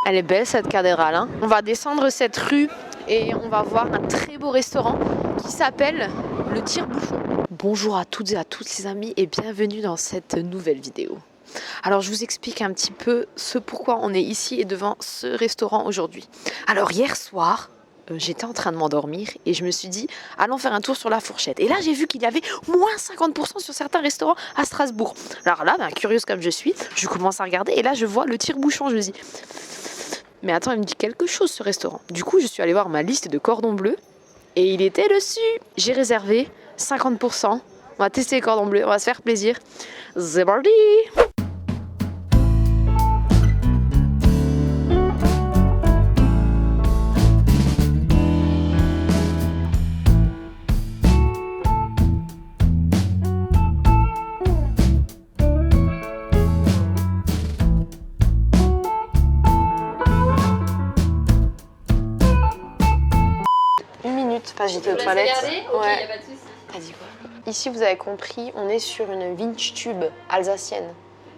Elle est belle cette cathédrale, hein. On va descendre cette rue et on va voir un très beau restaurant qui s'appelle le Tire-Bouchon. Bonjour à toutes et à tous les amis et bienvenue dans cette nouvelle vidéo. Alors je vous explique un petit peu ce pourquoi on est ici et devant ce restaurant aujourd'hui. Alors hier soir, j'étais en train de m'endormir et je me suis dit allons faire un tour sur la Fourchette. Et là j'ai vu qu'il y avait moins 50% sur certains restaurants à Strasbourg. Alors là, curieuse comme je suis, je commence à regarder et là je vois le Tire-Bouchon. Je me dis mais attends, il me dit quelque chose ce restaurant. Du coup je suis allée voir ma liste de cordons bleus et il était dessus. J'ai réservé 50%. On va tester les cordons bleus, on va se faire plaisir. C'est parti! Enfin, j'étais aux toilettes. Ouais. Y a pas de souci. T'as dit quoi? Ici, vous avez compris, on est sur une Windstube alsacienne,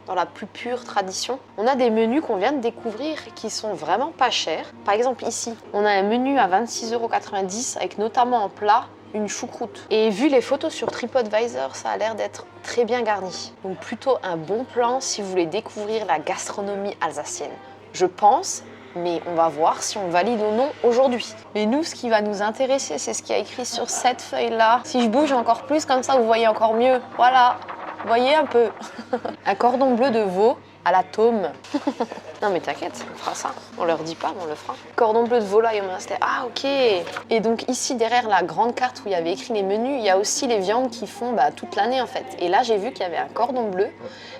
dans la plus pure tradition. On a des menus qu'on vient de découvrir qui sont vraiment pas chers. Par exemple, ici, on a un menu à 26,90 € avec notamment en plat une choucroute. Et vu les photos sur TripAdvisor, ça a l'air d'être très bien garni. Donc plutôt un bon plan si vous voulez découvrir la gastronomie alsacienne. Je pense. Mais on va voir si on valide ou non aujourd'hui. Mais nous, ce qui va nous intéresser, c'est ce qui est écrit sur cette feuille-là. Si je bouge encore plus, comme ça, vous voyez encore mieux. Voilà, vous voyez un peu. Un cordon bleu de veau à la tome. Non mais t'inquiète, on fera ça. On leur dit pas, mais on le fera. Cordon bleu de volaille au Munster. Ah ok. Et donc ici, derrière la grande carte où il y avait écrit les menus, il y a aussi les viandes qui font toute l'année en fait. Et là, j'ai vu qu'il y avait un cordon bleu,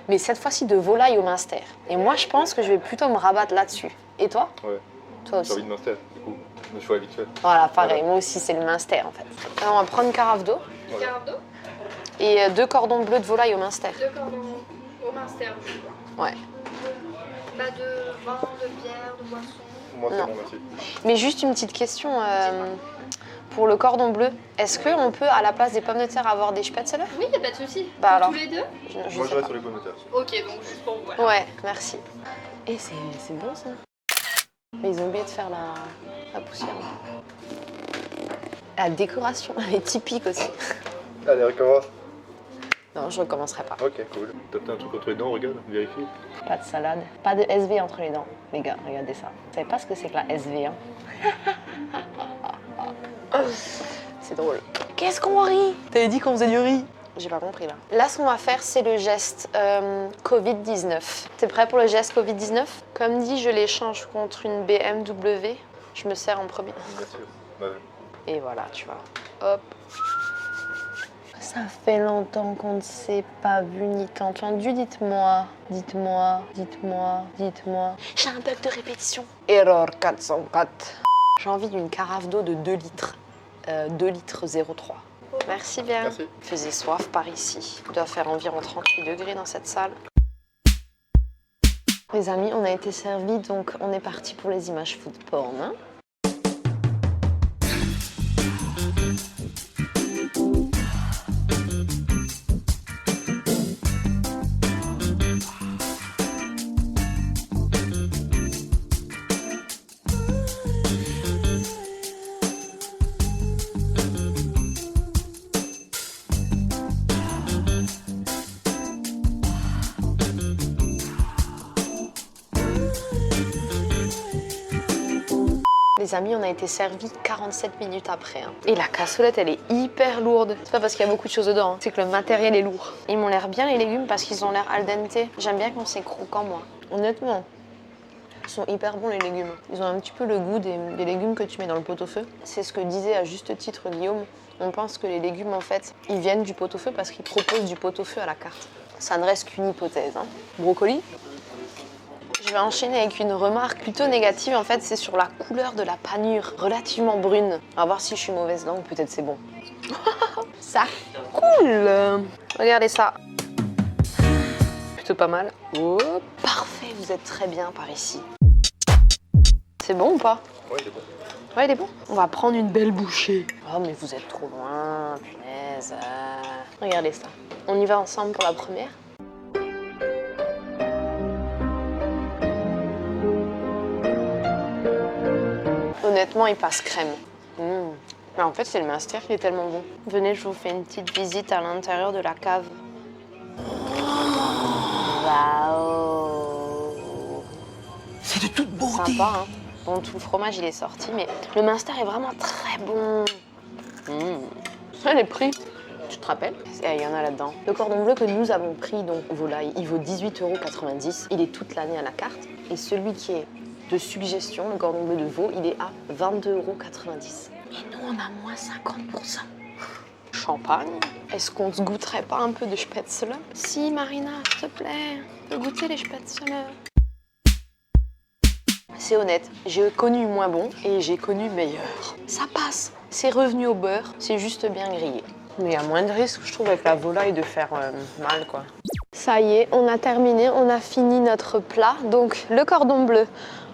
mais cette fois-ci de volaille au Munster. Et moi, je pense que je vais plutôt me rabattre là-dessus. Et toi? Ouais. Toi aussi. J'ai envie de Munster, du coup. Le choix habituel. Voilà, pareil. Moi aussi, c'est le Munster en fait. Alors, on va prendre une carafe d'eau. Voilà. Carafe d'eau. Et 2 cordons bleus de volaille au Munster. 2 cordons au Munster. Ouais. Pas de vin, de bière, de boisson. Moi, c'est Non. bon, merci. Mais juste une petite question. Pour le cordon bleu, est-ce qu'on peut, à la place des pommes de terre, avoir des spätzle? Oui, y a pas de souci. Bah alors. Tous les deux? Je Moi, sais je reste pas. sur les pommes de terre. Ok, donc juste pour vous. Voilà. Ouais, merci. Et c'est bon ça. Mais ils ont oublié de faire la poussière. La décoration, elle est typique aussi. Allez, recommence. Non, je recommencerai pas. Ok, cool. T'as peut-être un truc entre les dents, regarde, vérifie. Pas de salade, pas de SV entre les dents. Les gars, regardez ça. Vous savez pas ce que c'est que la SV, hein? C'est drôle. Qu'est-ce qu'on rit? T'avais dit qu'on faisait du riz? J'ai pas compris là. Là, ce qu'on va faire, c'est le geste Covid-19. T'es prêt pour le geste Covid-19? Comme dit, je l'échange contre une BMW. Je me sers en premier. Bien sûr. Bah, Et voilà, tu vois. Hop. Ça fait longtemps qu'on ne s'est pas vu ni entendu. Dites-moi, dites-moi, dites-moi, dites-moi. J'ai un bug de répétition. Error 404. J'ai envie d'une carafe d'eau de 2 litres. 2 litres 03. Merci bien. Merci. Il faisait soif par ici. Il doit faire environ 38 degrés dans cette salle. Les amis, on a été servis, donc on est parti pour les images food porn. Hein. Les amis, on a été servis 47 minutes après. Hein. Et la cassolette, elle est hyper lourde. C'est pas parce qu'il y a beaucoup de choses dedans, hein. C'est que le matériel est lourd. Ils m'ont l'air bien les légumes parce qu'ils ont l'air al dente. J'aime bien quand c'est croquant, moi. Honnêtement, ils sont hyper bons les légumes. Ils ont un petit peu le goût des légumes que tu mets dans le pot-au-feu. C'est ce que disait à juste titre Guillaume. On pense que les légumes, en fait, ils viennent du pot-au-feu parce qu'ils proposent du pot-au-feu à la carte. Ça ne reste qu'une hypothèse. Hein. Brocoli. Je vais enchaîner avec une remarque plutôt négative, en fait, c'est sur la couleur de la panure, relativement brune. On va voir si je suis mauvaise langue, peut-être c'est bon. Ça coule. Regardez ça. Plutôt pas mal. Oh, parfait, vous êtes très bien par ici. C'est bon ou pas? Ouais, il est bon. Ouais, il est bon. On va prendre une belle bouchée. Oh, mais vous êtes trop loin, punaise. Regardez ça. On y va ensemble pour la première. honnêtement, il passe crème. Mais en fait, c'est le Munster qui est tellement bon. Venez, je vous fais une petite visite à l'intérieur de la cave. Waouh! C'est de toute beauté. Sympa, hein? Bon, tout le fromage, il est sorti, mais le Munster est vraiment très bon. Les prix, tu te rappelles? Il y en a là-dedans. Le cordon bleu que nous avons pris, donc volaille, il vaut 18,90 €. Il est toute l'année à la carte. Et celui qui est de suggestion, le cordon bleu de veau, il est à 22,90 €. Et nous, on a moins 50%. Champagne. Est-ce qu'on se goûterait pas un peu de spätzle? Si, Marina, s'il te plaît, on peut goûter les spätzle. C'est honnête, j'ai connu moins bon et j'ai connu meilleur. Ça passe, c'est revenu au beurre, c'est juste bien grillé. Mais il y a moins de risque, je trouve, avec la volaille de faire mal, quoi. Ça y est, on a terminé, on a fini notre plat. Donc, le cordon bleu.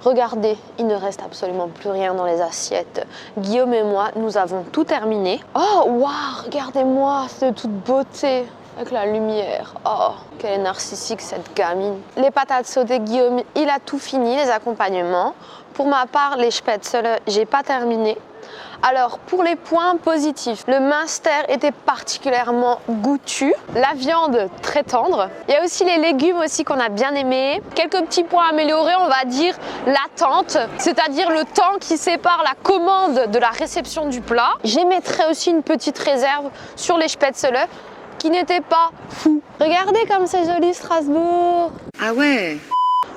Regardez, il ne reste absolument plus rien dans les assiettes. Guillaume et moi, nous avons tout terminé. Oh, waouh, regardez-moi, c'est de toute beauté. Avec la lumière. Oh, quelle est narcissique cette gamine. Les patates sautées, Guillaume, il a tout fini, les accompagnements. Pour ma part, les spätzle, j'ai pas terminé. Alors, pour les points positifs, le Munster était particulièrement goûtu. La viande, très tendre. Il y a aussi les légumes aussi qu'on a bien aimés. Quelques petits points améliorés, on va dire l'attente, c'est-à-dire le temps qui sépare la commande de la réception du plat. J'émettrai aussi une petite réserve sur les spätzle, qui n'était pas fou. Regardez comme c'est joli Strasbourg. Ah ouais.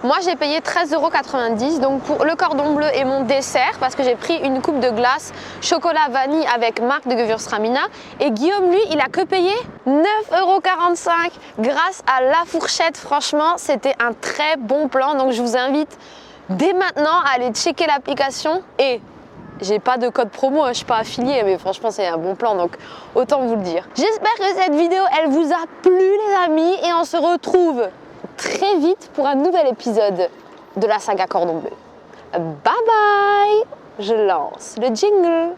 Moi j'ai payé 13,90 € donc pour le cordon bleu et mon dessert parce que j'ai pris une coupe de glace chocolat vanille avec marque de Gewürztraminer et Guillaume lui il a que payé 9,45 € grâce à la fourchette. Franchement c'était un très bon plan donc je vous invite dès maintenant à aller checker l'application et j'ai pas de code promo, je suis pas affiliée, mais franchement c'est un bon plan, donc autant vous le dire. J'espère que cette vidéo, elle vous a plu les amis, et on se retrouve très vite pour un nouvel épisode de la saga Cordon Bleu. Bye bye! Je lance le jingle.